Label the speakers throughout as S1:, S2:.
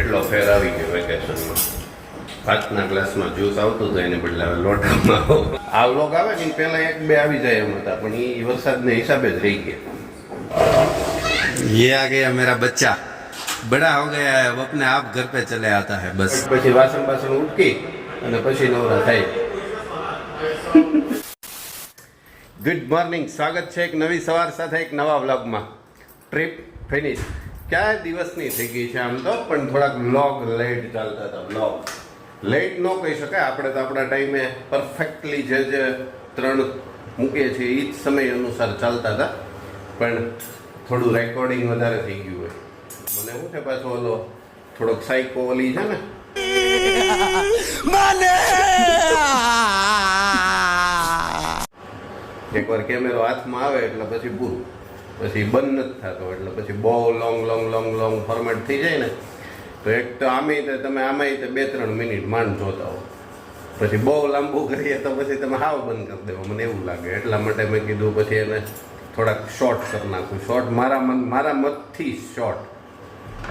S1: એટલો ફેર આવી ગયો વેકેશનમાં. 5ના ગ્લાસમાં જ્યુસ આવતું હતું એને બદલે હવે લોટામાં આ વ્લોગ આવે ને પહેલાં 1-2 આવી જાય એમ હતા, પણ એ વરસાદને હિસાબે જ રહી ગયા.
S2: ये आ गया मेरा बच्चा, बड़ा हो गया है, अब अपने आप घर पे चले आता है बस.
S1: પછી વાસણ બાસણ ઉટકી અને પછી નવરા થાય. ગુડ મોર્નિંગ, સ્વાગત છે એક નવી સવાર સાથે એક નવા વ્લોગમાં. Trip finish. ક્યાં દિવસની થઈ ગઈ છે આમ તો, પણ થોડાક વ્લોગ લેટ ચાલતા હતા. વ્લોગ લેટ ન કહી શકાય, આપણે તો આપણા ટાઈમે પરફેક્ટલી જે 3 મૂકીએ છીએ એ જ સમય અનુસાર ચાલતા હતા, પણ થોડું રેકોર્ડિંગ વધારે થઈ ગયું હોય. મને શું છે પાછો ઓલો થોડોક સાયકો ઓલી છે ને એકવાર કેમેરો હાથમાં આવે એટલે પછી પૂરું, પછી બંધ નથી થતો, એટલે પછી બહુ લોંગ ફોર્મેટ થઈ જાય ને તો એક તો આમેય તમે આમાંય 2-3 મિનિટ માંડ જોતા હો, પછી બહુ લાંબુ કરીએ તો પછી તમે હાવ બંધ કરી દેવો, મને એવું લાગે. એટલા માટે મેં કીધું પછી એને થોડાક શોર્ટ કરી નાખું. શોર્ટ મારા મતથી શોર્ટ,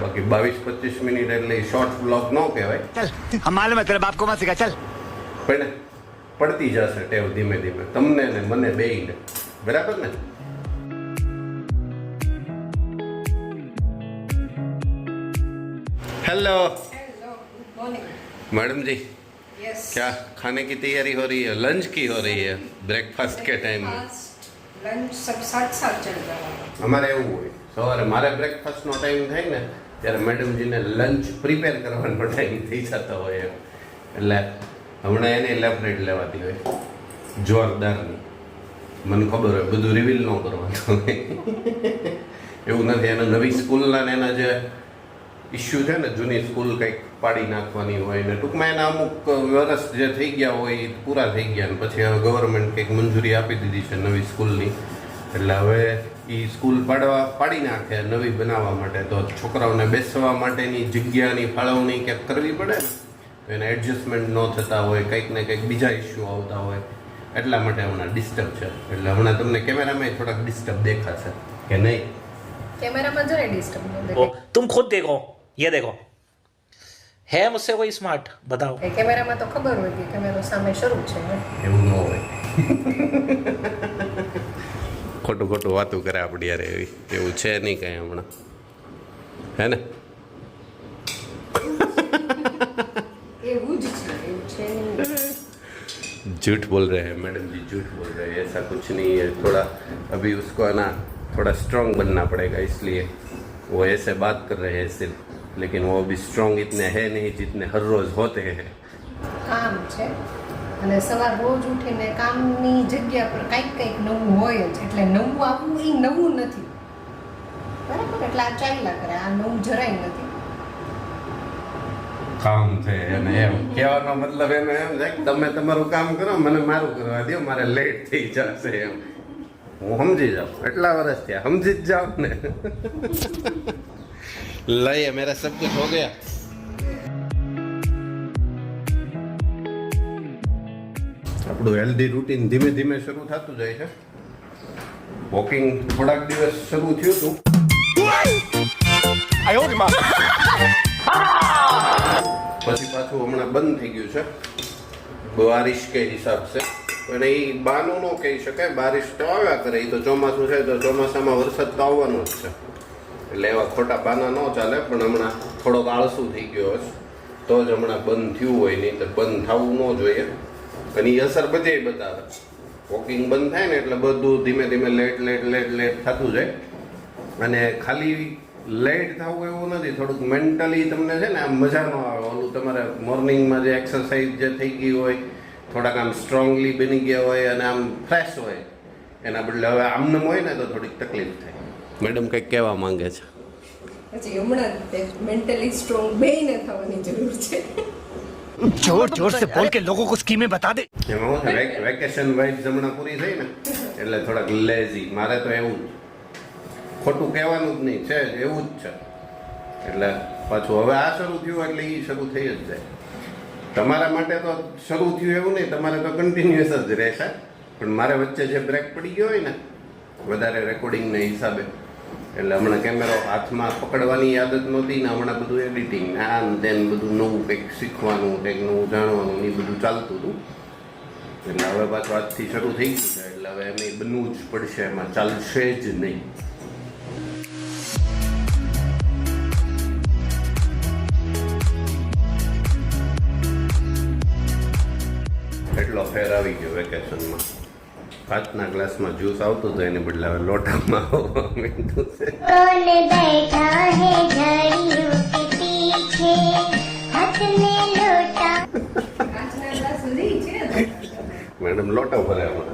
S1: બાકી 22-25 મિનિટ એટલે શોર્ટ બ્લોગ ન કહેવાય. પણ પડતી જશે ટેવ ધીમે ધીમે, તમને ને મને બેયને. બરાબર ને? हेलो
S3: गुड मॉर्निंग
S1: मैडम जी,
S3: यस
S1: क्या खाने की तैयारी हो रही है? लंच की हो रही है? ब्रेकफास्ट के टाइम में
S3: लंच सब साथ साथ चल रहा है.
S1: અમારે એવું હોય, સવારે મારે બ્રેકફાસ્ટનો ટાઈમ થાય ને ત્યારે મેડમજીને લંચ પ્રિપેર કરવાનો ટાઈમ થઈ જતો હોય એમ. એટલે હમણાં એને લેફ્ટ લેવાતી હોય જોરદારની. મને ખબર હોય બધું રિવીલ ન કરવાનું એવું નથી. એને નવી સ્કૂલના ને એના જે ઇસ્યુ છે ને, જૂની સ્કૂલ કંઈક પાડી નાખવાની હોય ને ટૂંકમાં એના અમુક વર્ષ જે થઈ ગયા હોય એ પૂરા થઈ ગયા ને પછી હવે ગવર્મેન્ટ કંઈક મંજૂરી આપી દીધી છે નવી સ્કૂલની, એટલે હવે એ સ્કૂલ પાડી નાખે નવી બનાવવા માટે, તો છોકરાઓને બેસવા માટેની જગ્યાની ફાળવણી ક્યાંક કરવી પડે ને, તો એને એડજસ્ટમેન્ટ ન થતા હોય, કંઈક ને કંઈક બીજા ઇસ્યુ આવતા હોય, એટલા માટે હમણાં ડિસ્ટર્બ છે. એટલે હમણાં તમને કેમેરામાં થોડાક ડિસ્ટર્બ દેખાશે કે નહીં?
S3: कैमरा में जरा डिस्टर्ब नहीं देखो.
S4: तुम खुद देखो, ये देखो है मुझसे कोई स्मार्ट, बताओ.
S3: कैमरा में तो खबर હોય કે કેમેરો સામે શરૂ છે.
S1: એવું ન હોય. ખોટું વાતું કરે આપણી યાર, એવું છે નહીં કંઈ હમણાં, હે ને?
S3: એવું જ છે, એવું છે નહીં.
S1: झूठ बोल रहे हैं मैडम जी, झूठ बोल रहे हैं, ऐसा कुछ नहीं है. थोड़ा अभी उसको है ना थोड़ा स्ट्रांग बनना पड़ेगा, इसलिए वो ऐसे बात कर रहे हैं सिर्फ, लेकिन वो अभी स्ट्रांग इतने हैं नहीं जितने हर रोज होते हैं.
S3: કામ છે અને સવાર રોજ ઉઠીને કામની જગ્યા પર કંઈક નવું હોય જ, એટલે નવું આવવું એ નવું નથી. બરાબર? એટલે આ ચાલ્યા કરે, આ નવું જરાય નથી.
S1: કામ છે અને એમ કહેવાનો મતલબ એનો એમ છે કે તમે તમારું કામ કરો, મને મારું કરવા દો, મારે લેટ થઈ જશે એમ. હું સમજી જાઉં, એટલા વર્ષ થયા, સમજી જ જાઉં ને. લઈએ, મેરા સબ કુછ હો ગયા. આપણું હેલ્ધી રૂટીન ધીમે ધીમે શરૂ થતું જાય છે. વોકિંગ થોડાક દિવસ શરૂ થયું હતું, પછી પાછું હમણાં બંધ થઈ ગયું છે બારિશ કે હિસાબ છે. પણ એ બાનું ન કહી શકાય, બારિશ તો આવ્યા કરે. એ તો ચોમાસું છે તો ચોમાસામાં વરસાદ તો આવવાનો જ છે, એટલે એવા ખોટા બાના ન ચાલે. પણ હમણાં થોડોક આળસુ થઈ ગયો હશે તો જ હમણાં બંધ થયું હોય, નહીં તો બંધ થવું ન જોઈએ. અને એ અસર બધે બતાવે. વોકિંગ બંધ થાય ને એટલે બધું ધીમે ધીમે લેટ થતું જાય. અને ખાલી લેટ થવું એવું નથી, થોડુંક મેન્ટલી તમને છે ને આમ મજા ન આવે. ઓલું તમારે મોર્નિંગમાં જે એક્સરસાઇઝ જે થઈ ગઈ હોય, થોડાક આમ સ્ટ્રોંગલી બની ગયા હોય અને આમ ફ્રેશ હોય, એના બદલે હવે આમનામ હોય ને તો થોડીક તકલીફ થાય. મેડમ કંઈક કહેવા માંગે છે.
S3: હજી હમણાં મેન્ટલી સ્ટ્રોંગ બેયને થવાની જરૂર છે.
S4: जोर जोर से बोल के लोगों को स्कीमें बता दे.
S1: એમાં શું છે, વેકેશન વાઇબ્સ હમણાં પૂરી થઈ ને એટલે થોડાક લેઝી. મારે તો એવું જ, ખોટું કહેવાનું જ નહીં, છે એવું જ છે. એટલે પાછું હવે આ શરૂ થયું એટલે એ શરૂ થઈ જ જાય. તમારા માટે તો શરૂ થયું એવું નહીં, તમારે તો કન્ટિન્યુઅસ જ રહેશે. પણ મારે વચ્ચે જે બ્રેક પડી ગયો હોય ને વધારે રેકોર્ડિંગના હિસાબે, એટલે હમણાં કેમેરો હાથમાં પકડવાની આદત નહોતી ને હમણાં બધું એડિટિંગ આ ને તેન બધું નવું કંઈક શીખવાનું કંઈક નવું જાણવાનું એ બધું ચાલતું હતું. એટલે હવે પાછું આજથી શરૂ થઈ ગયું છે એટલે હવે એમ બનવું જ પડશે, એમાં ચાલશે જ નહીં. એટલો ફેર આવી ગયો વેકેશનમાં. કાચના ગ્લાસમાં જ્યુસ આવતું તો એને બદલે હવે લોટામાં આવવા માંડ્યું છે.
S5: कौन बैठा है घड़ियों के पीछे हाथ में लोटा
S3: કાચના ગ્લાસ સુધી છે
S1: मैडम लोटा भरे हमारा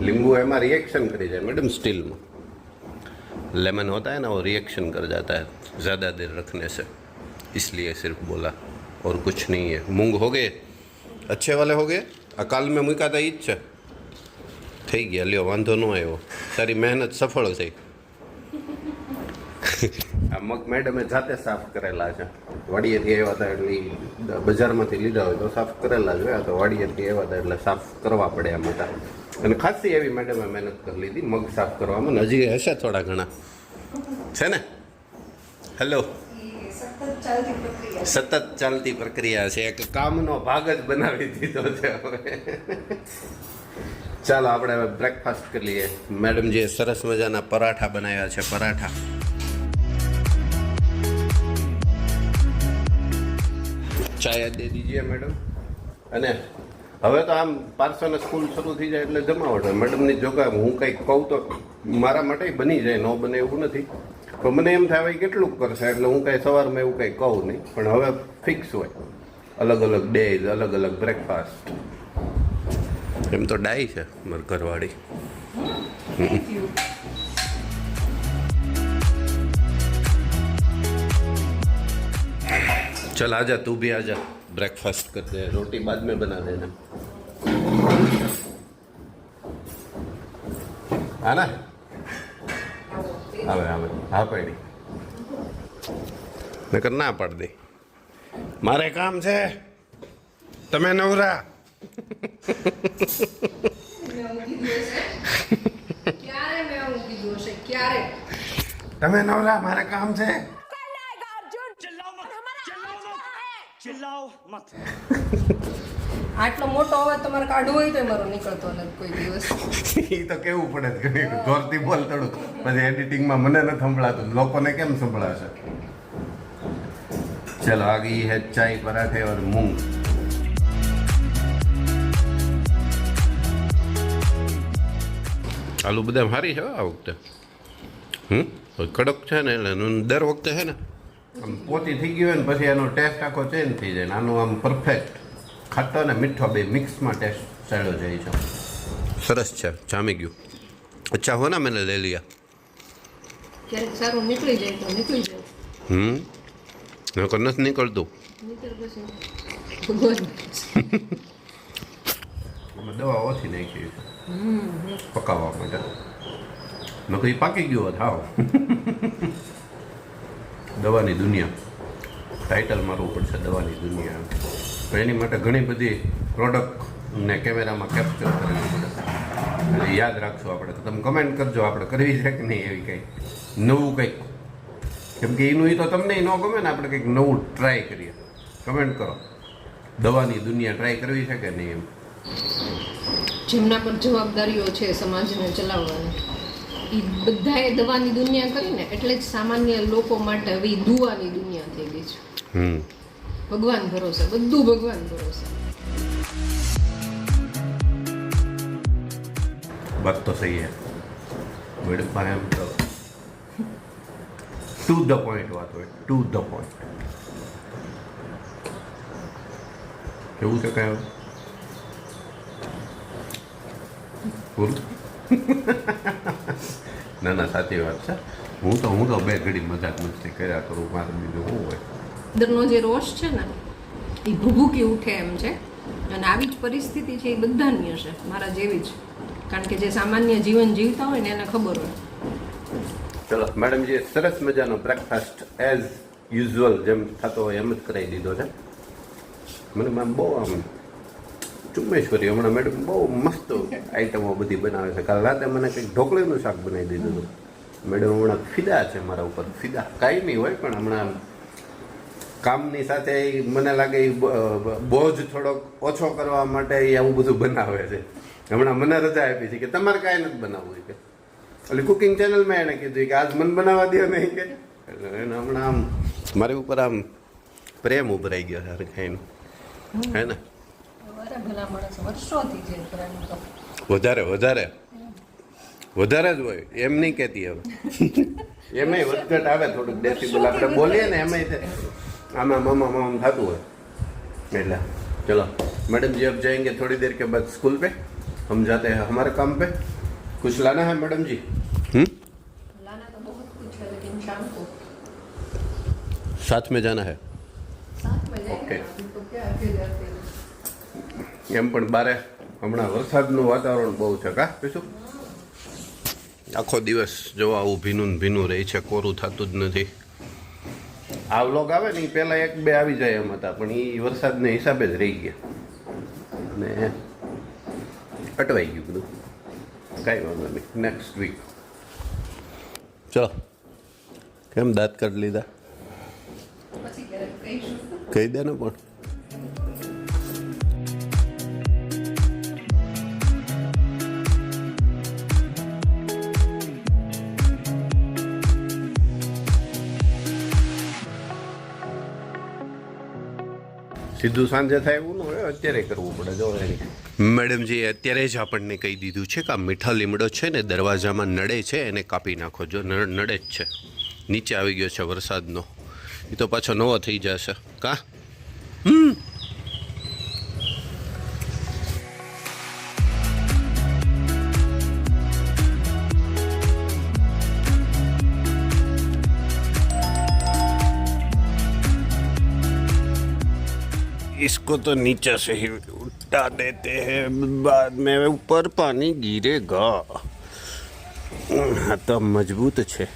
S1: नींबू हमारा रिएक्शन करी जाए मैडम स्टील में लेमन होता है ना वो रिएक्शन कर जाता है ज़्यादा देर रखने से, इसलिए सिर्फ बोला और कुछ नहीं है. मूंग हो गए अच्छे वाले हो गए. अकाल में मूका था ईद છે થઈ ગયા. લ્યો વાંધો ન આવ્યો, તારી મહેનત સફળ થઈ. આ મગ મેડમે જાતે સાફ કરેલા છે. વાડીએથી આવ્યા હતા એટલે બજારમાંથી લીધા હોય તો સાફ કરેલા જ હોય, તો વાડીએથી આવ્યા હતા એટલે સાફ કરવા પડે એમ હતા. અને ખાસી એવી મેડમે મહેનત કરી લીધી મગ સાફ કરવામાં. ને હજી હશે થોડા ઘણા છે ને. હેલો, સતત ચાલતી પ્રક્રિયા છે, એક કામનો ભાગ જ બનાવી દીધો છે હવે. ચાલો આપણે હવે બ્રેકફાસ્ટ કરી લઈએ. મેડમજીએ સરસ મજાના પરાઠા બનાવ્યા છે. પરાઠા ચાય દે દીજીએ મેડમ. અને હવે તો આમ પાર્સોને સ્કૂલ શરૂ થઈ જાય એટલે જમાવટ હોય મેડમની. જો કે હું કંઈક કહું તો મારા માટે બની જાય, ન બને એવું નથી. પણ મને એમ થાય ભાઈ કેટલું કરશે, એટલે હું કાંઈ સવારમાં એવું કંઈ કહું નહીં. પણ હવે ફિક્સ હોય, અલગ અલગ ડેઝ, અલગ અલગ બ્રેકફાસ્ટ. એમ તો ડાઈ છે મારી ઘરવાળી. चल आजा, तू भी आजा, ब्रेकफास्ट करते हैं. रोटी बाद में बना देना. आना આવે આવે હા પડી નકર ના પાડ દે. મારે કામ છે, તમે નવરા.
S3: ક્યારે મેં આવું કીધું હશે? ક્યારે?
S1: તમે નવરા, મારે કામ છે.
S3: આટલો મોટો અવાજ તમારે કાઢવો હોય તો મારો નીકળતો નથી કોઈ દિવસ.
S1: એ તો કેવું પડે ઘણી જોરથી બોલ તડું, પછી એડિટિંગમાં મને નથી સંભળાતું, લોકોને કેમ સંભળાશે. ચલો આ ગઈ है चाय पराठे और मूंग. આલુ બદામ હારી છે આ વખતે. કડક છે ને એટલે દર વખતે છે ને આમ પોતી થઈ ગયું હોય ને પછી એનો ટેસ્ટ આખો ચેન્જ થઈ જાય. આનું આમ પરફેક્ટ ખાટો ને મીઠો બે મિક્સમાં ટેસ્ટ ચાલ્યો જાય છે. સરસ છે, જામી ગયું. અચ્છા હો ના મેને લે લિયા.
S3: ક્યારેક સારું નીકળી જાય તો નીકળી જાય,
S1: નકર નથી નીકળતું.
S3: નીકળ પછી ભગવાન.
S1: એમાં દવા ઓછી નાખી પકાવવા માટે, નકર એ પાકી ગયો હોત. હાવ દવાની દુનિયા ટાઇટલ મારવું પડશે, દવાની દુનિયા. પણ એની માટે ઘણી બધી પ્રોડક્ટને કેમેરામાં કેપ્ચર કરવી પડે. એટલે યાદ રાખશું આપણે. તો તમે કમેન્ટ કરજો આપણે કરવી છે કે નહીં એવી કંઈક નવું કંઈક. કેમ કે એનું તો તમને ન ગમે ને, આપણે કંઈક નવું ટ્રાય કરીએ. કમેન્ટ કરો, દવાની દુનિયા ટ્રાય કરવી છે કે નહીં એમ.
S3: જેમના પર જવાબદારીઓ છે સમાજને ચલાવવાની, એ બધાએ દવાની દુનિયા કરીને એટલે જ સામાન્ય લોકો માટે હવે ઈ દુવાની દુનિયા થઈ ગઈ છે. ભગવાન ભરોસે, બધું ભગવાન ભરોસે.
S1: बात तो सही है मैडम. પાસે એમ તો ટુ ધ પોઈન્ટ વાત હોય, ટુ ધ પોઈન્ટ. કેવું છે કયા પૂરું? ના ના સાચી વાત છે. હું તો બે ઘડી મજાક મસ્તી કર્યા કરું, મારે બીજું શું હોય.
S3: અંદરનો જે રોષ છે ને એ ભભૂકી ઉઠે એમ છે. અને આવી જ પરિસ્થિતિ છે એ બધાની હશે, મારા જેવી જ. કારણ કે જે સામાન્ય જીવન જીવતા હોય ને એને ખબર હોય.
S1: ચલો મેડમજીએ સરસ મજાનો બ્રેકફાસ્ટ એઝ યુઝ્યુઅલ જેમ થતો હોય એમ જ કરાવી દીધો છે. મને આમ બહુ આમ ચુમ્મેશ્વરી હમણાં મેડમ બહુ મસ્ત આઈટમો બધી બનાવે છે. કાલ રાતે મને કંઈક ઢોકળીનું શાક બનાવી દીધું હતું. મેડમ હમણાં ફિદા છે મારા ઉપર, ફિદા કાયમી હોય પણ હમણાં કામની સાથે ઈ મને લાગે ઈ બોજ થોડોક ઓછો કરવા માટે ઈ આવું બધું બનાવે છે. હમણાં મને રજા આપી છે કે તમારે કાંઈ નથી બનાવવું કે એટલે કુકિંગ ચેનલમાં એણે કીધું કે આજ મને બનાવવા દો નહીં કે એટલે એને હમણાં આમ મારી ઉપર આમ પ્રેમ ઉભરાઈ ગયો છે ખાઈને, હે ને?
S3: અરે ભલા માણસ વર્ષોથી જે પ્રેમ તો
S1: વધારે વધારે વધારે જ હોય એમ નહીં કહેતી હવે. એમાંય વધઘટ આવે થોડુંક ડેસિબલ આપણે બોલીએ ને એમાંય તે આમાં મામા મામા થતું હોય. એટલે ચલો मैडम जी अब जाएंगे थोड़ी देर के बाद स्कूल पे, हम जाते हैं हमारे काम पे. कुछ लाना है मैडम जी?
S3: लाना तो बहुत कुछ है लेकिन शाम को
S1: साथ में जाना है.
S3: साथ में जाएंगे
S1: Okay.
S3: अभी तो क्या अकेले अकेले.
S1: એમ પણ બારે હમણાં વરસાદનું વાતાવરણ બહુ છે કા પીશું? આખો દિવસ જો આવું ભીનું ને ભીનું રહે છે, કોરું થતું જ નથી. આ વ્લોગ આવે ને એ પહેલાં એક બે આવી જાય એમ હતા પણ એ વરસાદને હિસાબે જ રહી ગયા અને અટવાઈ ગયું બધું. કાંઈ વાંધો નહીં, નેક્સ્ટ વીક. ચલો કેમ દાંત કાઢી લીધા?
S3: પછી ક્યારેક કહીશું.
S1: કહી દે ને પણ. સીધું સાંજે થાય એવું ન હોય, અત્યારે કરવું પડે. જો એની મેડમજી અત્યારે જ આપણને કહી દીધું છે કે આ મીઠા લીમડો છે ને દરવાજામાં નડે છે એને કાપી નાખો. જો નડે જ છે, નીચે આવી ગયો છે વરસાદનો, એ તો પાછો નવો થઈ જશે કા. इसको तो नीचे से ही उठा देते हैं, बाद में ऊपर पानी गिरेगा. हाँ तो मजबूत છે,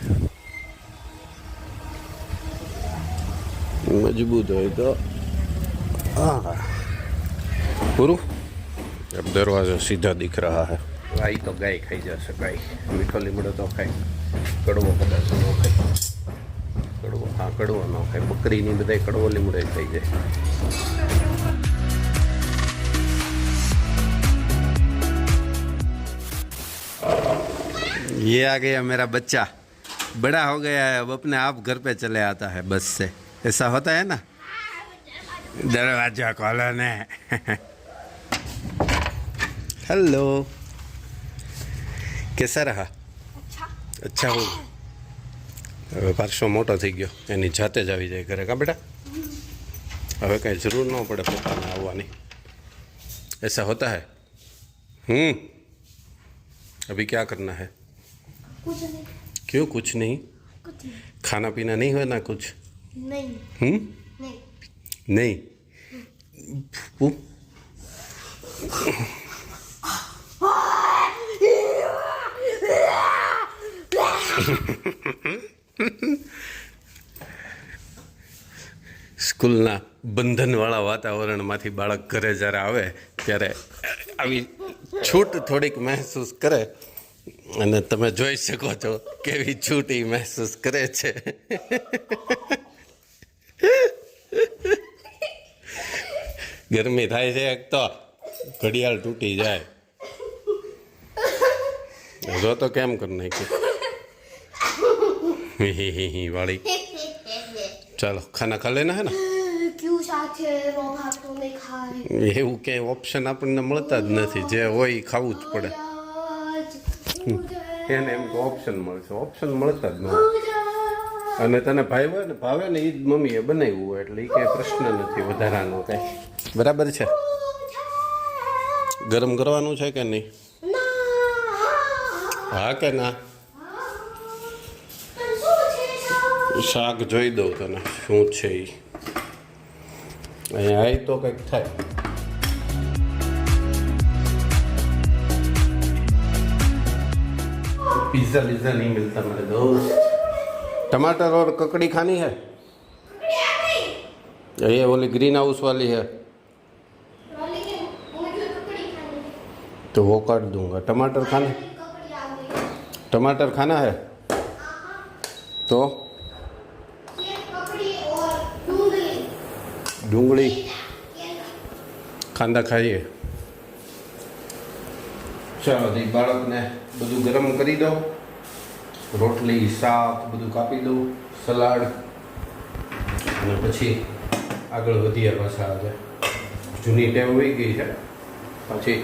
S1: मजबूत હોય તો हाँ पूरू. अब दरवाजा सीधा दिख रहा है. गाय तो गाय खाई जैसे गाय. मीठो લીમડો તો ખાય, કડવો કદાચ ન ખાય. કડવો હા કડવો ન ખાય. બકરીની બધાય કડવો લીમડો ખાઈ જાય.
S2: ये आ गया मेरा बच्चा, बड़ा हो गया है, अब अपने आप घर पे चले आता है बस से. ऐसा होता है ना? दरवाजा खोलो ने. हेलो, कैसा रहा? अच्छा हो. હવે પાછો મોટો થઈ ગયો, એની જાતે જ આવી જાય ઘરે કા બેટા. હવે કાંઈ જરૂર ન પડે પોતાને આવવાની. ऐसा होता है. अभी क्या करना है?
S5: कुछ नहीं.
S2: क्यों कुछ नहीं?
S5: कुछ नहीं.
S2: खाना पीना नहीं होना कुछ?
S5: नहीं. नहीं.
S2: नहीं. पू- સ્કૂલના બંધનવાળા વાતાવરણમાંથી બાળક ઘરે જ્યારે આવે ત્યારે આવી છૂટ થોડીક મહેસૂસ કરે અને તમે જોઈ શકો છો કેવી છૂટ એ મહેસૂસ કરે છે. ગરમી થાય છે એક તો ઘડિયાળ તૂટી જાય. જો તો કેમ કરી નાખી વાળી. ચાલો ખાના ખા લેના હે ને.
S5: क्यों साथ है वो भाग तो नहीं खाए.
S2: એવું ક્યાંય ઓપ્શન આપણને મળતા જ નથી, જે હોય એ ખાવું જ પડે. એને એમ તો ઓપ્શન મળશે, ઓપ્શન મળતા જ નથી. અને તને ભાવે ને એ જ મમ્મીએ બનાવ્યું હોય એટલે એ કાંઈ પ્રશ્ન નથી વધારાનો કાંઈ. બરાબર છે. ગરમ કરવાનું છે કે નહીં? હા કે ના? શાક જોઈ દઉં તને શું છે એ. અહીંયા આવી તો કંઈક થાય. पिज्जा विज्जा नहीं मिलता मेरे दोस्त. टमाटर और ककड़ी खानी है? ये वाली ग्रीन हाउस वाली है तो वो काट दूंगा. टमाटर खाना है? તો
S5: केक पकड़ी और डूंगरी
S2: ડુંગળી કાંદા ખાઈએ. ચાલો તે બાળકને બધું ગરમ કરી દો, રોટલી શાક બધું કાપી દઉં, સલાડ, અને પછી આગળ વધીએ પાછા. આજે જૂની ટેવ હોઈ ગઈ છે, પછી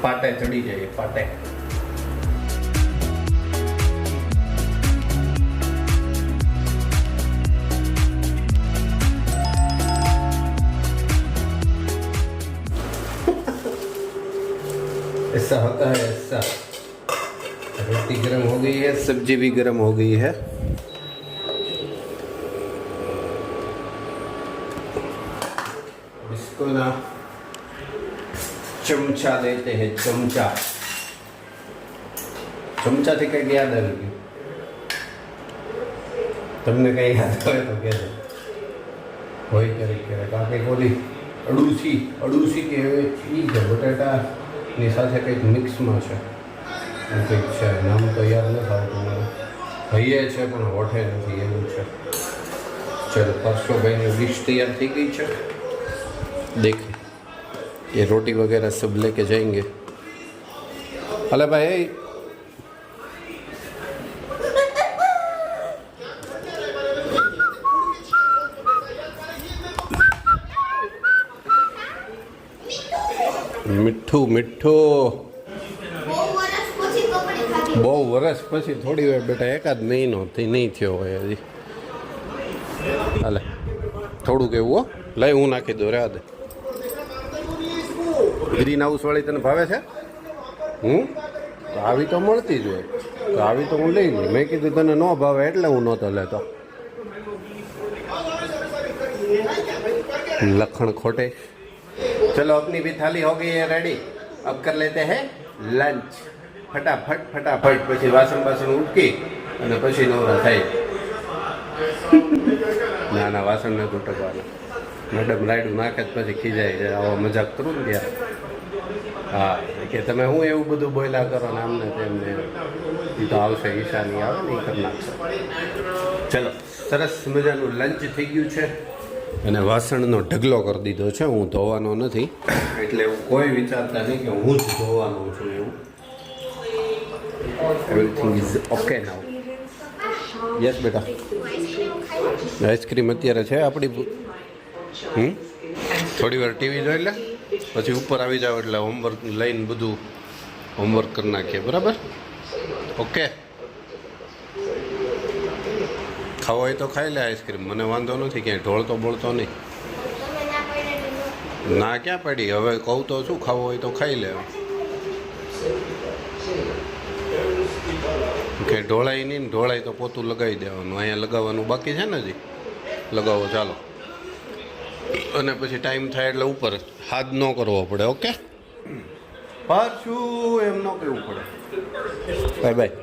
S2: પાટે ચડી જઈએ. પાટે ऐसा होता है ऐसा. रोटी गर्म हो गई है, सब्जी भी गर्म हो गई है. इसको ना चमचा लेते हैं. चमचा ચમચાથી કંઈક યાદ આવી ગયું. તમને કંઈ યાદ આવે તો કહેજો. હોય ક્યારેક આ કંઈક ઓલી અડુસી કે એ છે, બટાટાની સાથે કંઈક મિક્સમાં છે, કંઈક છે, નામ તો યાદ નથી આવતું મને. હૈયે છે પણ હોઠે નથી, એવું છે. ચલો, પરસોભાઈની ડિશ તૈયાર થઈ ગઈ છે. देखिए ये रोटी वगैरह सब लेके जाएंगे. अले भाई મીઠું મીઠું. બહુ વરસ પછી થોડી વાર બેટા, એકાદ મહિનો નહીં થયો હોય હજી. હાલે થોડુંક એવું હો, લઈ હું નાખી દઉં. રહ્યા દે. ગ્રીન હાઉસ વાળી તને ભાવે છે? તો આવી તો મળતી જ હોય, તો આવી તો હું લઈ લઈ. મેં કીધું તને ન ભાવે એટલે હું નહોતો લેતો. लखन खोटे. चलो अपनी भी थाली हो गई है रेडी. अब कर लेते हैं लंच. फटाफट પછી વાસણ ઉટકી અને પછી નવરા થાય. ના વાસણ ન ઉટકવાના. મેડમ રાઈડું નાખે જ પછી ખીજાય છે. આવો મજાક કરું ને ત્યાં. હા કે તમે હું એવું બધું બોલ્યા કરો ને આમને તેમને. એ તો આવશે, ઈશાની આવે ને એ કરી નાખશે. ચલો, સરસ મજાનું લંચ થઈ ગયું છે અને વાસણનો ઢગલો કરી દીધો છે. હું ધોવાનો નથી એટલે એવું કોઈ વિચારતા નહીં કે હું જ ધોવાનો છું. એવું everything is okay now. Yes બેટા, આઈસ્ક્રીમ અત્યારે છે આપણી. થોડી વાર ટીવી જોઈ લે, પછી ઉપર આવી જાવ એટલે હોમવર્ક લઈને બધું હોમવર્ક કરી નાખીએ. બરાબર? ઓકે. ખાવો હોય તો ખાઈ લે આઈસ્ક્રીમ, મને વાંધો નથી. ક્યાંય ઢોળતો બોળતો નહીં. ના ક્યાં પડી, હવે કહું તો શું, ખાવો હોય તો ખાઈ લે. કે ઢોળાય નહીં ને, ઢોળાય તો પોતું લગાવી દેવાનું. અહીંયા લગાવવાનું બાકી છે ને, હજી લગાવો. ચાલો, અને પછી ટાઈમ થાય એટલે ઉપર હાથ ન કરવો પડે. ઓકે, પાછું એમ ન કરવું પડે. Bye bye.